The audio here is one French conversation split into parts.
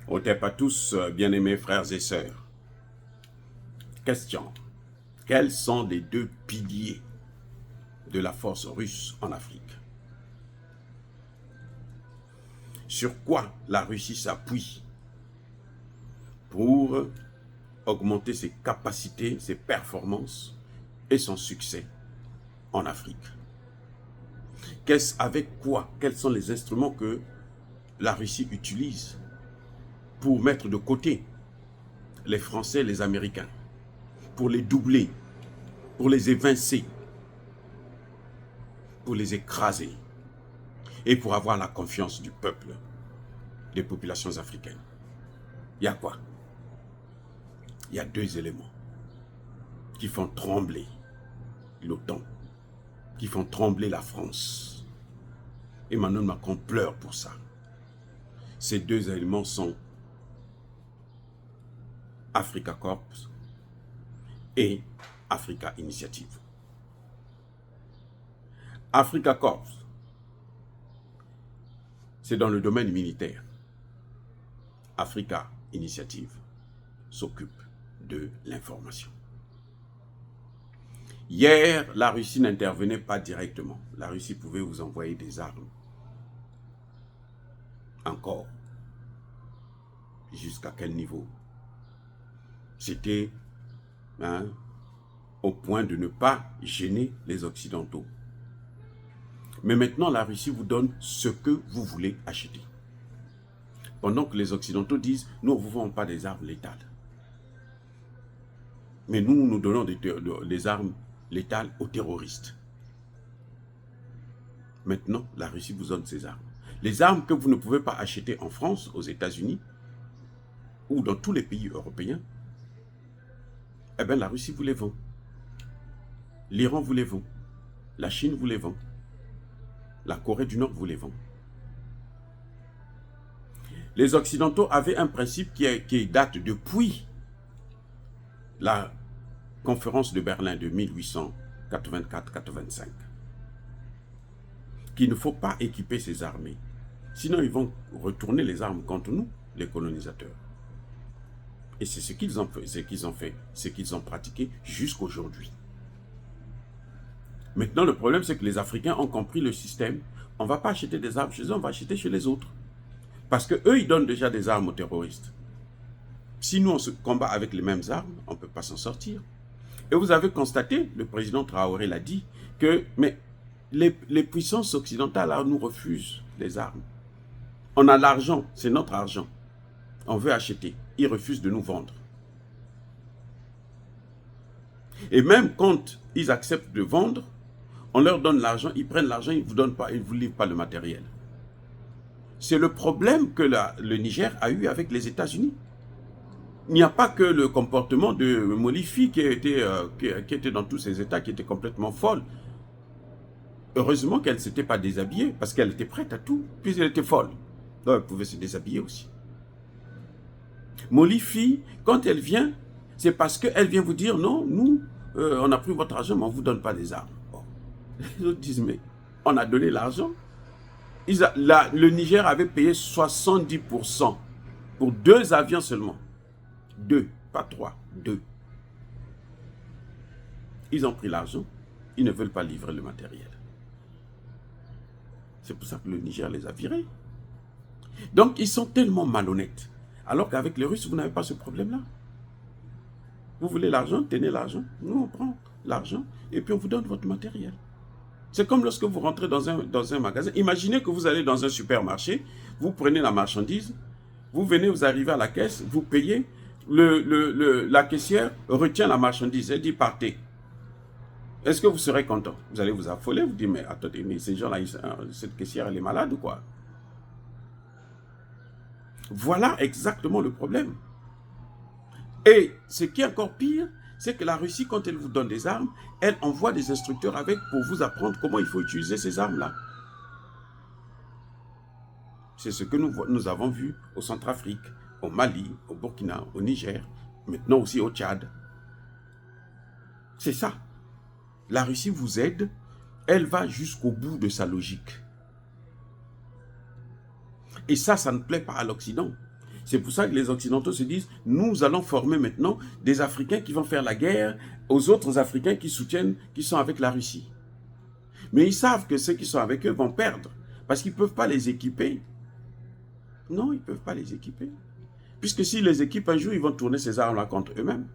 Au TEP à tous, bien-aimés frères et sœurs. Question. Quels sont les deux piliers de la force russe en Afrique? Sur quoi la Russie s'appuie pour augmenter ses capacités, ses performances et son succès en Afrique? Avec quoi? Quels sont les instruments que la Russie utilise pour mettre de côté les Français et les Américains, pour les doubler, pour les évincer, pour les écraser et pour avoir la confiance du peuple, des populations africaines? Il y a quoi? Il y a deux éléments qui font trembler l'OTAN, qui font trembler la France. Emmanuel Macron pleure pour ça. Ces deux éléments sont Africa Corps et Africa Initiative. Africa Corps, c'est dans le domaine militaire. Africa Initiative s'occupe de l'information. Hier, la Russie n'intervenait pas directement. La Russie pouvait vous envoyer des armes. Encore. Jusqu'à quel niveau? C'était au point de ne pas gêner les Occidentaux. Mais maintenant, la Russie vous donne ce que vous voulez acheter. Pendant que les Occidentaux disent, nous ne vous vendons pas des armes létales. Mais nous donnons des armes létales aux terroristes. Maintenant, la Russie vous donne ces armes. Les armes que vous ne pouvez pas acheter en France, aux États-Unis, ou dans tous les pays européens, eh bien la Russie vous les vend. L'Iran vous les vend. La Chine vous les vend. La Corée du Nord vous les vend. Les Occidentaux avaient un principe qui date depuis la conférence de Berlin de 1884-85. Qu'il ne faut pas équiper ces armées. Sinon, ils vont retourner les armes contre nous, les colonisateurs. Et c'est ce qu'ils ont fait, ce qu'ils ont pratiqué jusqu'aujourd'hui. Maintenant, le problème, c'est que les Africains ont compris le système. On ne va pas acheter des armes chez eux, on va acheter chez les autres. Parce qu'eux, ils donnent déjà des armes aux terroristes. Si nous, on se combat avec les mêmes armes, on ne peut pas s'en sortir. Et vous avez constaté, le président Traoré l'a dit, que les puissances occidentales là, nous refusent les armes. On a l'argent, c'est notre argent. On veut acheter. Ils refusent de nous vendre. Et même quand ils acceptent de vendre, on leur donne l'argent, ils prennent l'argent, ils ne vous donnent pas, ils ne vous livrent pas le matériel. C'est le problème que le Niger a eu avec les États-Unis. Il n'y a pas que le comportement de Molifi qui était dans tous ces États, qui était complètement folle. Heureusement qu'elle ne s'était pas déshabillée, parce qu'elle était prête à tout, puisqu'elle était folle. Donc elle pouvait se déshabiller aussi. Molifi, quand elle vient, c'est parce qu'elle vient vous dire, non, nous, on a pris votre argent, mais on ne vous donne pas des armes. Bon. Les autres disent, mais on a donné l'argent. Le Niger avait payé 70% pour 2 avions seulement. 2, pas 3, 2. Ils ont pris l'argent, ils ne veulent pas livrer le matériel. C'est pour ça que le Niger les a virés. Donc ils sont tellement malhonnêtes. Alors qu'avec les Russes, vous n'avez pas ce problème-là. Vous voulez l'argent, tenez l'argent. Nous, on prend l'argent et puis on vous donne votre matériel. C'est comme lorsque vous rentrez dans un magasin. Imaginez que vous allez dans un supermarché, vous prenez la marchandise, vous venez, vous arrivez à la caisse, vous payez, la caissière retient la marchandise, elle dit partez. Est-ce que vous serez content? Vous allez vous affoler, vous dites mais attendez, mais ces gens-là, cette caissière, elle est malade ou quoi? Voilà exactement le problème. Et ce qui est encore pire, c'est que la Russie, quand elle vous donne des armes, elle envoie des instructeurs avec pour vous apprendre comment il faut utiliser ces armes-là. C'est ce que nous avons vu au Centrafrique, au Mali, au Burkina, au Niger, maintenant aussi au Tchad. C'est ça. La Russie vous aide, elle va jusqu'au bout de sa logique. Et ça ne plaît pas à l'Occident. C'est pour ça que les Occidentaux se disent, nous allons former maintenant des Africains qui vont faire la guerre aux autres Africains qui soutiennent, qui sont avec la Russie. Mais ils savent que ceux qui sont avec eux vont perdre, parce qu'ils ne peuvent pas les équiper. Non, ils ne peuvent pas les équiper. Puisque s'ils les équipent un jour, ils vont tourner ces armes-là contre eux-mêmes.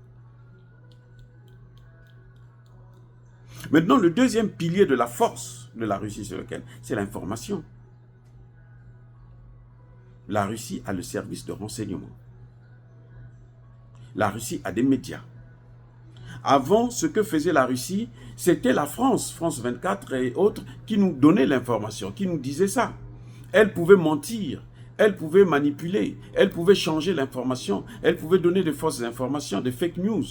Maintenant, le deuxième pilier de la force de la Russie, c'est lequel? C'est l'information. La Russie a le service de renseignement. La Russie a des médias. Avant, ce que faisait la Russie, c'était la France, France 24 et autres, qui nous donnaient l'information, qui nous disaient ça. Elle pouvait mentir, elle pouvait manipuler, elle pouvait changer l'information, elle pouvait donner de fausses informations, des fake news.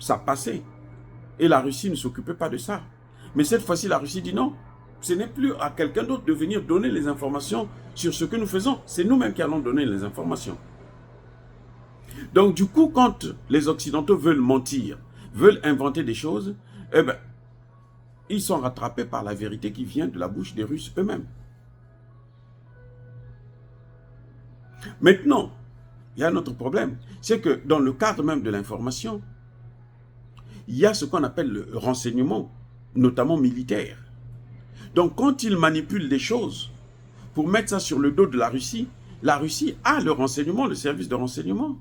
Ça passait. Et la Russie ne s'occupait pas de ça. Mais cette fois-ci, la Russie dit non. Ce n'est plus à quelqu'un d'autre de venir donner les informations sur ce que nous faisons. C'est nous-mêmes qui allons donner les informations. Donc du coup, quand les Occidentaux veulent mentir, veulent inventer des choses, eh ben, ils sont rattrapés par la vérité qui vient de la bouche des Russes eux-mêmes. Maintenant, il y a un autre problème. C'est que dans le cadre même de l'information, il y a ce qu'on appelle le renseignement, notamment militaire. Donc quand ils manipulent des choses pour mettre ça sur le dos de la Russie a le renseignement, le service de renseignement,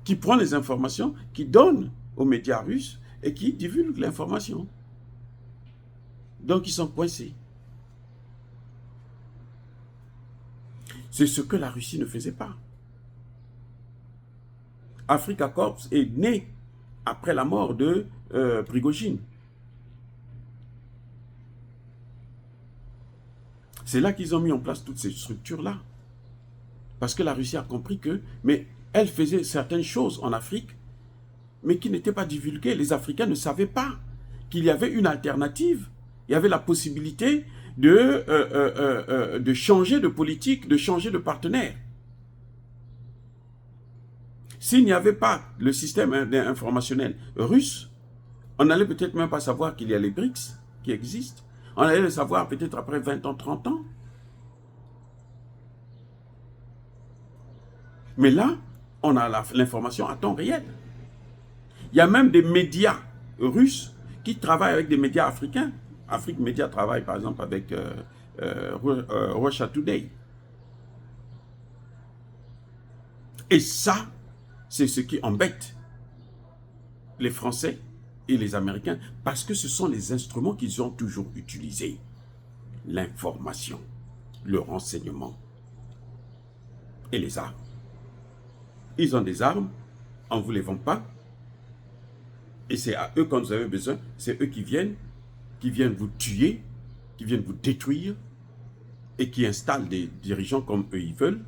qui prend les informations, qui donne aux médias russes et qui divulgue l'information. Donc ils sont coincés. C'est ce que la Russie ne faisait pas. Africa Corps est né après la mort de Prigojine. C'est là qu'ils ont mis en place toutes ces structures-là. Parce que la Russie a compris que, mais elle faisait certaines choses en Afrique, mais qui n'étaient pas divulguées. Les Africains ne savaient pas qu'il y avait une alternative. Il y avait la possibilité de changer de politique, de changer de partenaire. S'il n'y avait pas le système informationnel russe, on n'allait peut-être même pas savoir qu'il y a les BRICS qui existent. On allait le savoir peut-être après 20 ans, 30 ans. Mais là, on a l'information à temps réel. Il y a même des médias russes qui travaillent avec des médias africains. Afrique Média travaille par exemple avec Russia Today. Et ça, c'est ce qui embête les Français et les Américains, parce que ce sont les instruments qu'ils ont toujours utilisés. L'information, le renseignement et les armes. Ils ont des armes, on ne vous les vend pas, et c'est à eux quand vous avez besoin, c'est eux qui viennent vous tuer, qui viennent vous détruire, et qui installent des dirigeants comme eux ils veulent.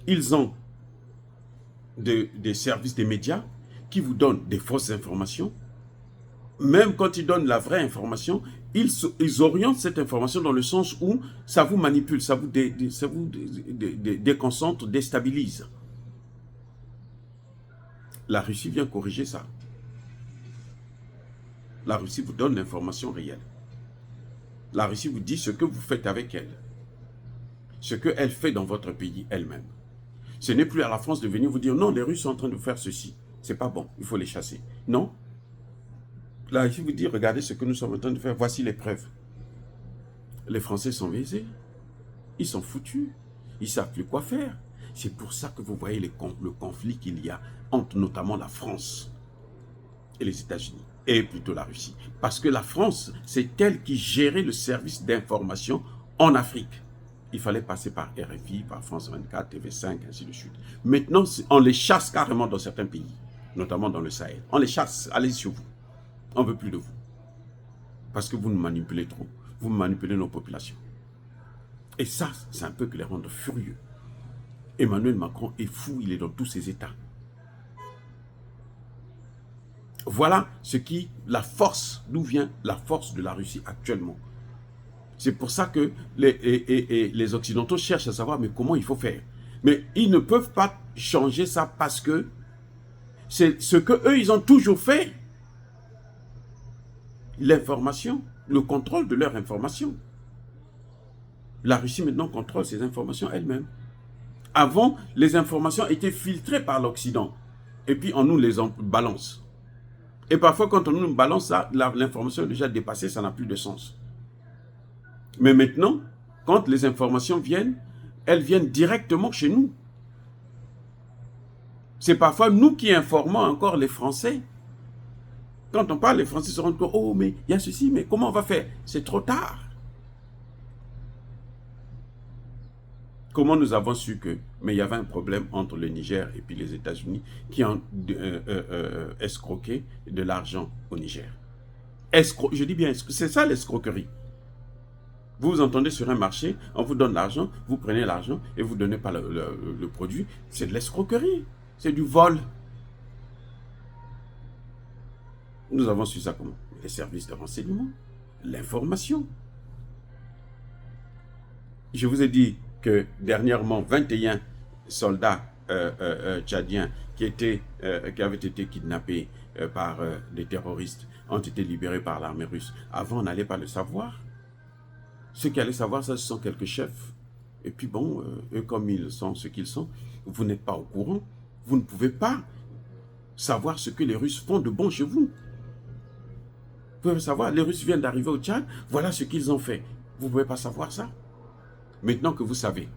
Ils ont des services des médias qui vous donnent des fausses informations. Même quand ils donnent la vraie information, ils orientent cette information dans le sens où ça vous manipule, ça vous déconcentre, déstabilise. La Russie vient corriger ça. La Russie vous donne l'information réelle. La Russie vous dit ce que vous faites avec elle. Ce qu'elle fait dans votre pays elle-même. Ce n'est plus à la France de venir vous dire non, les Russes sont en train de faire ceci. C'est pas bon, il faut les chasser. Non. La Russie vous dit regardez ce que nous sommes en train de faire, voici les preuves. Les Français sont baisés. Ils sont foutus. Ils ne savent plus quoi faire. C'est pour ça que vous voyez le conflit qu'il y a entre notamment la France et les États-Unis, et plutôt la Russie. Parce que la France, c'est elle qui gérait le service d'information en Afrique. Il fallait passer par RFI, par France 24, TV5, ainsi de suite. Maintenant, on les chasse carrément dans certains pays, notamment dans le Sahel. On les chasse, allez sur vous. On ne veut plus de vous. Parce que vous nous manipulez trop. Vous manipulez nos populations. Et ça, c'est un peu que les rendre furieux. Emmanuel Macron est fou, il est dans tous ses états. Voilà la force, d'où vient la force de la Russie actuellement. C'est pour ça que les Occidentaux cherchent à savoir mais comment il faut faire. Mais ils ne peuvent pas changer ça parce que c'est ce qu'eux, ils ont toujours fait. L'information, le contrôle de leur information. La Russie maintenant contrôle ces informations elle-même. Avant, les informations étaient filtrées par l'Occident. Et puis on nous les balance. Et parfois quand on nous balance ça, l'information est déjà dépassée, ça n'a plus de sens. Mais maintenant, quand les informations viennent, elles viennent directement chez nous. C'est parfois nous qui informons encore les Français. Quand on parle, les Français se rendent compte, oh mais il y a ceci, mais comment on va faire? C'est trop tard. Comment nous avons su que, mais il y avait un problème entre le Niger et puis les États-Unis qui ont escroqué de l'argent au Niger. Je dis bien, c'est ça l'escroquerie. Vous vous entendez sur un marché, on vous donne l'argent, vous prenez l'argent et vous ne donnez pas le produit. C'est de l'escroquerie, c'est du vol. Nous avons su ça comment? Les services de renseignement, l'information. Je vous ai dit que dernièrement, 21 soldats tchadiens qui avaient été kidnappés par des terroristes ont été libérés par l'armée russe. Avant, on n'allait pas le savoir. Ceux qui allaient savoir ça, ce sont quelques chefs. Et puis bon, eux comme ils sont ce qu'ils sont, vous n'êtes pas au courant. Vous ne pouvez pas savoir ce que les Russes font de bon chez vous. Vous pouvez savoir, les Russes viennent d'arriver au Tchad, voilà ce qu'ils ont fait. Vous ne pouvez pas savoir ça. Maintenant que vous savez.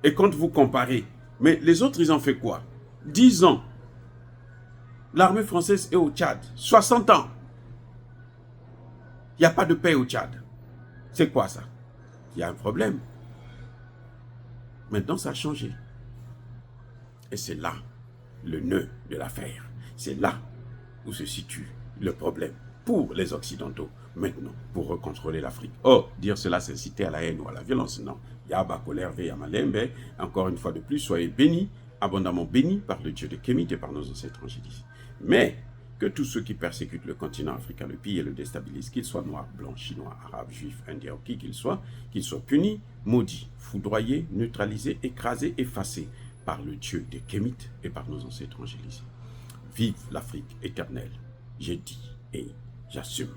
Et quand vous comparez, mais les autres, ils ont fait quoi? 10 ans. L'armée française est au Tchad. 60 ans. Il n'y a pas de paix au Tchad. C'est quoi ça? Il y a un problème. Maintenant, ça a changé. Et c'est là le nœud de l'affaire. C'est là où se situe le problème pour les Occidentaux, maintenant, pour recontrôler l'Afrique. Oh, dire cela, c'est inciter à la haine ou à la violence. Non. Yaba, colère, veille, malembe. Encore une fois de plus, soyez bénis, abondamment bénis par le Dieu de Kémit et par nos ancêtres angéliques. Mais que tous ceux qui persécutent le continent africain, le pillent et le déstabilisent, qu'ils soient noirs, blancs, chinois, arabes, juifs, indiens ou qui qu'ils soient punis, maudits, foudroyés, neutralisés, écrasés, effacés par le Dieu de Kémit et par nos ancêtres angélisés. Vive l'Afrique éternelle, j'ai dit et j'assume.